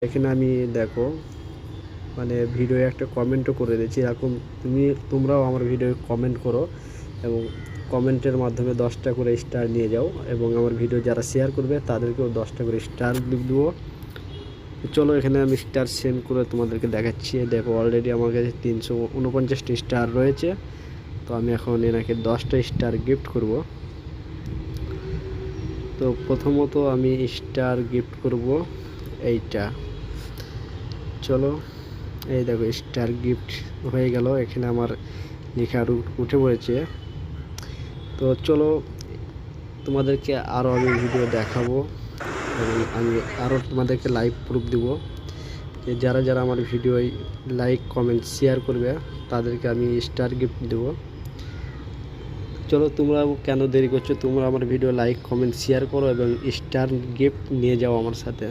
এখানে আমি দেখো মানে ভিডিও একটা কমেন্টও করে দিয়েছি। এরকম তোমরাও আমার ভিডিও কমেন্ট করো এবং কমেন্টের মাধ্যমে 10টা করে স্টার নিয়ে যাও এবং আমার ভিডিও যারা শেয়ার করবে তাদেরকেও 10টা করে স্টার দেবো। চলো এখানে আমি স্টার সেন্ড করে তোমাদেরকে দেখাচ্ছি। দেখো অলরেডি আমার কাছে 349টি স্টার রয়েছে। তো আমি এখন এনাকে 10টা স্টার গিফট করব। তো প্রথমত আমি স্টার গিফট করব এইটা। চলো এই দেখো স্টার গিফট হয়ে গেল। এখানে আমার লেখা উঠে পড়েছে। তো চলো তোমাদেরকে আরও আমি ভিডিও দেখাবো এবং আমি আরও তোমাদেরকে লাইভ প্রুফ দিব যে যারা যারা আমার ভিডিও লাইক কমেন্ট শেয়ার করবে তাদেরকে আমি স্টার গিফট দেব। চলো তোমরা কেন দেরি করছো, তোমরা আমার ভিডিও লাইক কমেন্ট শেয়ার করো এবং স্টার গিফট নিয়ে যাও আমার সাথে।